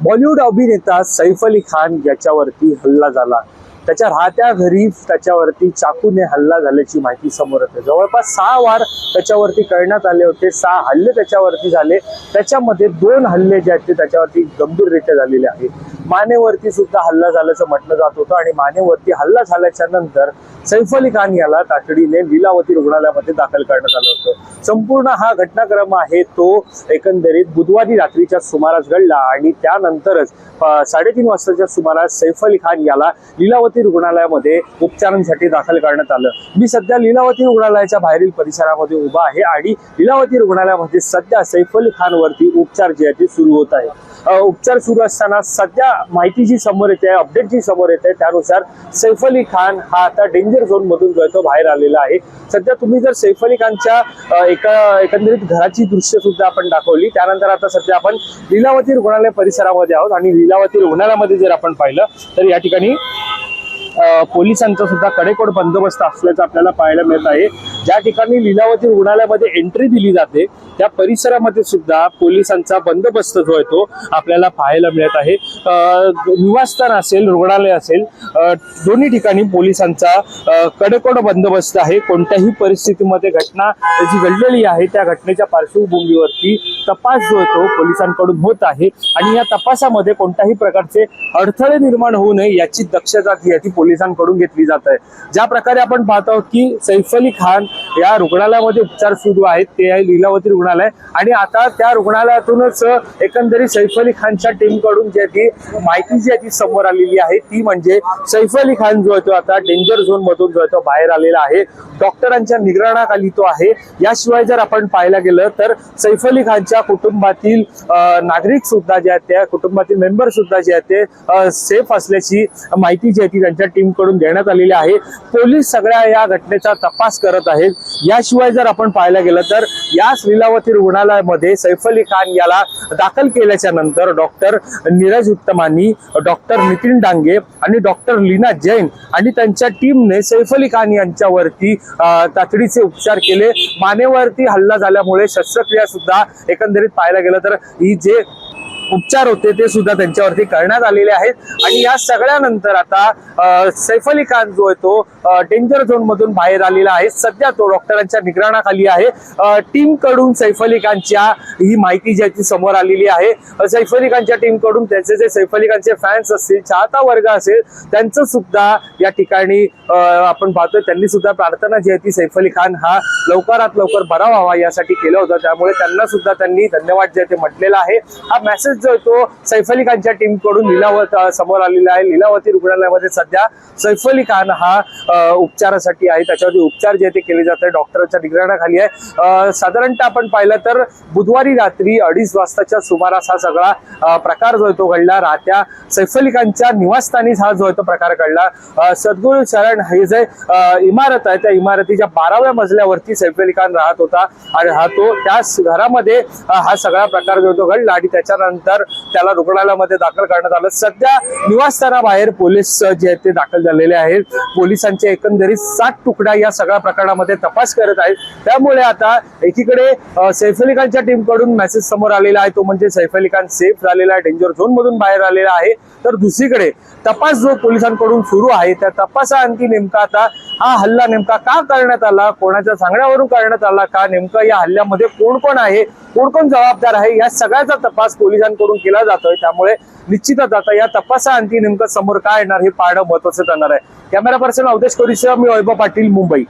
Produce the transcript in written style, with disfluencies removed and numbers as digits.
बॉलिवूड अभिनेता सैफ अली खान याच्यावरती हल्ला झाला। त्याच्या राहत्या घरी त्याच्यावरती चाकूने हल्ला झाल्याची माहिती समोर येते। जवळपास 6 वार त्याच्यावरती करण्यात आले होते, 6 हल्ले त्याच्यावरती झाले। त्याच्यामध्ये 2 हल्ले जे आहेत ते त्याच्यावरती गंभीररित्या झालेले आहेत। मानेवरती सुद्धा हल्ला झाल्याचं म्हटलं जात होतं आणि मानेवरती हल्ला झाल्याच्या नंतर सैफ अली खान याला तातडीने लीलावती रुग्णालयामध्ये दाखल करण्यात आलं होतं। संपूर्ण हा घटनाक्रम आहे तो एकंदरीत बुधवारी रात्रीच्या सुमारास घडला आणि त्यानंतरच 3:30 वाजताच्या सुमारास सैफ अली खान याला लीलावती रुग्णालयामध्ये उपचारांसाठी दाखल करण्यात आलं। मी सध्या लीलावती रुग्णालयाच्या बाहेरील परिसरामध्ये उभा आहे आणि लीलावती रुग्णालयामध्ये सध्या सैफ अली खान वरती उपचार जे आहेत ते सुरू होत आहे। उपचार सुरू असताना सध्या माहिती जी समोर येते, अपडेट जी समोर येते त्यानुसार सैफ अली खान हा आता डेंजर झोन मधून जो तो बाहेर आलेला आहे। सध्या तुम्ही जर सैफ अली खानच्या एकंदरीत घराची दृश्य सुद्धा आपण दाखवली। त्यानंतर आता सध्या आपण लीलावती रुग्णालय परिसरामध्ये आहोत आणि लीलावती रुग्णालयामध्ये जर आपण पाहिलं तर या ठिकाणी पोलिसांचा सुद्धा कडेकोट बंदोबस्त असल्याचं आपल्याला पाहायला मिळत आहे। ज्या ठिकाणी लीलावती रुग्णालयामध्ये एंट्री दिली जाते त्या परिसरामध्ये सुद्धा पोलिसांचा बंदोबस्त जो आहे तो आपल्याला पाहायला मिळत आहे। निवासस्थान असेल, रुग्णालय असेल, दोन्ही ठिकाणी पोलिसांचा कडेकोट बंदोबस्त आहे। कोणत्याही परिस्थितीमध्ये घटना जी घडलेली आहे त्या घटनेच्या पार्श्वभूमीवरती तपास जो आहे तो पोलिसांकडून होत आहे आणि या तपासामध्ये कोणत्याही प्रकारचे अडथळे निर्माण होऊ नये याची दक्षता जी आहे ती पोलिसांकडून घेतली जात आहे। ज्या प्रकारे आपण पाहत आहोत की सैफ अली खान या रुग्णालयामध्ये उपचार सुरू आहेत, ते आहे लीलावती रुग्णालय आणि आता त्या रुग्णालयातूनच एकंदरीत सैफ अली खानच्या टीम कडून जी ती माहिती जी आहे ती समोर आलेली आहे ती म्हणजे सैफ अली खान जो आहे तो आता डेंजर झोन मधून जो आहे तो बाहेर आलेला आहे। डॉक्टरांच्या निगराणाखाली तो आहे। याशिवाय जर आपण पाहायला गेलं तर सैफ अली खानच्या कुटुंबातील नागरिक सुद्धा जे आहेत त्या कुटुंबातील मेंबर सुद्धा जे आहेत ते सेफ असल्याची माहिती जी आहे ती त्यांच्या टीम कडून देण्यात आलेली आहे। पोलीस सगळ्या या घटनेचा तपास करत आहेत। याशिवाय जर आपण पाहायला गेलं तर या लीलावती रुग्णालयामध्ये सैफ अली खान याला दाखल केल्याच्या नंतर डॉक्टर नीरज उत्तमानी, डॉक्टर नितीन डांगे आणि डॉक्टर लीना जैन आणि त्यांच्या टीमने सैफ अली खान यांच्यावरती तातडीचे उपचार केले। मानेवरती हल्ला झाल्यामुळे शस्त्रक्रिया सुद्धा एकंदरीत पाहायला गेलं तर ही जे उपचार होते ते सुद्धा त्यांच्यावरती करण्यात आलेले आहेत आणि या सगळ्यानंतर आता सैफ अली खान जो आहे तो डेंजर झोन मधून बाहेर आलेला आहे। सध्या तो डॉक्टरांच्या निगराणाखाली आहे। टीम कडून सैफ अली खानच्या ही माहिती जी आहे ती समोर आलेली आहे। सैफ अली खानच्या टीम कडून त्याचे जे सैफ अली खानचे फॅन्स असतील, चाहता वर्ग असेल, त्यांचं सुद्धा या ठिकाणी आपण पाहतोय त्यांनी सुद्धा प्रार्थना जी आहे ती सैफ अली खान हा लवकरात लवकर बरा व्हावा यासाठी केलं होतं। त्यामुळे त्यांना सुद्धा त्यांनी धन्यवाद जे ते म्हटलेला आहे। हा मेसेज जो तो सैफ अली खानच्या टीम कडून समोर आलेला आहे। लीलावती रुग्णालयामध्ये सध्या सैफ अली खान हा उपचारासाठी आहे, त्याच्यावरती उपचार जे ते केले जात आहे, डॉक्टरांच्या निगराणाखाली आहे। साधारणतः आपण पाहिलं तर बुधवारी रात्री 2:30 वाजताच्या सुमारास हा सगळा प्रकार जो आहे तो घडला। राहत्या सैफ अली खानच्या निवासस्थानी हा जो आहे तो प्रकार घडला। सद्गुरू शरण हे जे इमारत आहे त्या इमारतीच्या 12व्या मजल्यावरती सैफ अली खान राहत होता आणि राहतो त्याच घरामध्ये हा सगळा प्रकार जो तो घडला आणि त्याच्यानंतर त्याला रुग्णालयामध्ये दाखल करण्यात आलं। सध्या निवासस्थानाबाहेर पोलीस जे आहेत ते दाखल झालेले आहेत। पोलिसांचे एकंदरीत 7 तुकड्या या सगळ्या प्रकरणामध्ये तपास करत आहेत। त्यामुळे आता एकीकडे सैफ अली खानच्या टीम कडून मेसेज समोर आलेला आहे तो म्हणजे सैफ अली खान सेफ झालेला आहे, डेंजर झोन मधून बाहेर आलेला आहे। तर दुसरीकडे तपास जो पोलिसांकडून सुरू आहे त्या तपासाअंती नेमका आता हा हल्ला नेमका का करण्यात आला, कोणाच्या सांगण्यावरून करण्यात आला का, नेमका या हल्ल्यामध्ये कोण कोण आहे, कोण कोण जबाबदार आहे, या सगळ्याचा तपास पोलिसांकडून केला जातोय। त्यामुळे निश्चितच आता या तपासाअंती नेमकं समोर काय येणार हे पाहणं महत्त्वाचं ठरणार आहे। कॅमेरा पर्सन अवधेश कोरीसह मी वैभव पाटील, मुंबई।